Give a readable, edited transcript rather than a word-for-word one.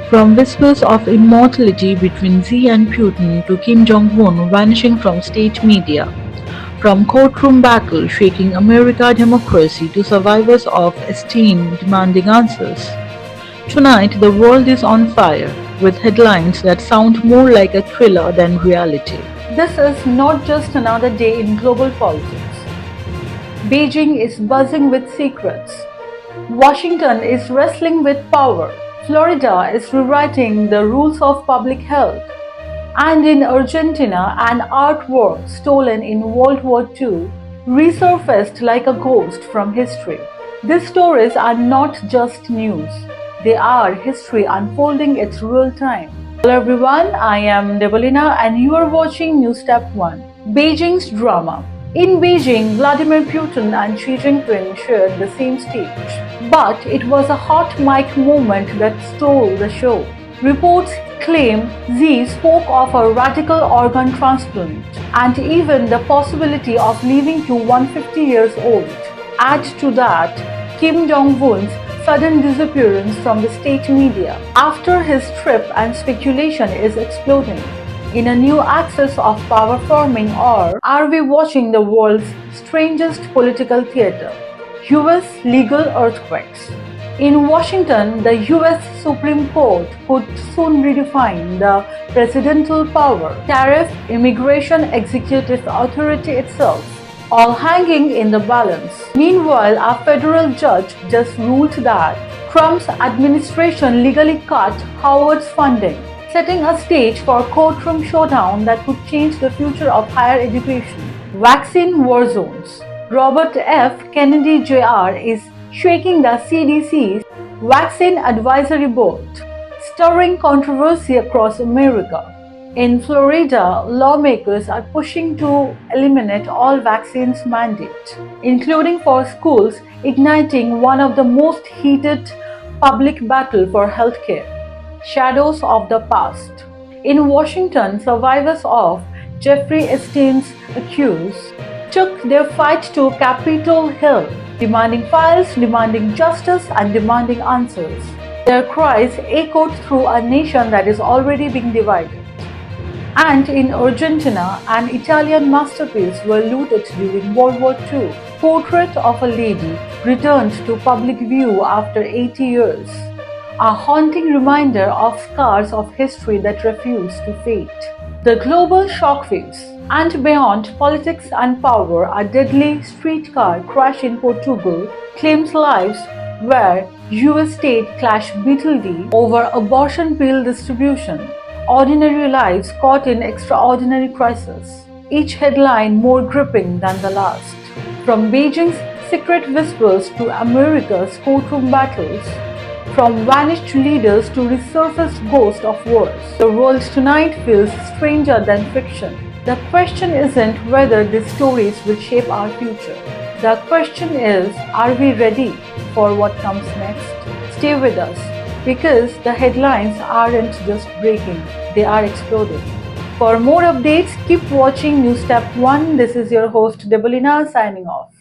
From whispers of immortality between Xi and Putin to Kim Jong-un vanishing from state media, from courtroom battle shaking American democracy to survivors of Esteem demanding answers. Tonight, the world is on fire, with headlines that sound more like a thriller than reality. This is not just another day in global politics. Beijing is buzzing with secrets. Washington is wrestling with power. Florida is rewriting the rules of public health. And in Argentina, an artwork stolen in World War II resurfaced like a ghost from history. These stories are not just news, they are history unfolding its real time. Hello everyone, I am Debolina and you are watching News Step 1. Beijing's drama. In Beijing, Vladimir Putin and Xi Jinping shared the same stage. But it was a hot mic moment that stole the show. Reports claim Xi spoke of a radical organ transplant and even the possibility of living to 150 years old. Add to that Kim Jong-un's sudden disappearance from the state media after his trip and speculation is exploding. In a new axis of power forming, or are we watching the world's strangest political theater? US legal earthquakes. In Washington, the US Supreme Court could soon redefine the presidential power, tariff, immigration, executive authority itself, all hanging in the balance. Meanwhile, a federal judge just ruled that Trump's administration legally cut Howard's funding, setting a stage for a courtroom showdown that could change the future of higher education. Vaccine war zones. Robert F. Kennedy Jr. is shaking the CDC's Vaccine Advisory Board, stirring controversy across America. In Florida, lawmakers are pushing to eliminate all vaccines mandate, including for schools, igniting one of the most heated public battles for healthcare. Shadows of the past. In Washington, survivors of Jeffrey Epstein's accused took their fight to Capitol Hill, demanding files, demanding justice, and demanding answers. Their cries echoed through a nation that is already being divided. And in Argentina, an Italian masterpiece was looted during World War II. Portrait of a Lady returned to public view after 80 years. A haunting reminder of scars of history that refuse to fade. The global shockwaves. And beyond politics and power, a deadly streetcar crash in Portugal claims lives where US state clash bitterly over abortion pill distribution. Ordinary lives caught in extraordinary crisis. Each headline more gripping than the last. From Beijing's secret whispers to America's courtroom battles, from vanished leaders to resurfaced ghosts of wars, the world tonight feels stranger than fiction. The question isn't whether these stories will shape our future. The question is, are we ready for what comes next? Stay with us, because the headlines aren't just breaking, they are exploding. For more updates, keep watching News Step 1. This is your host Debolina signing off.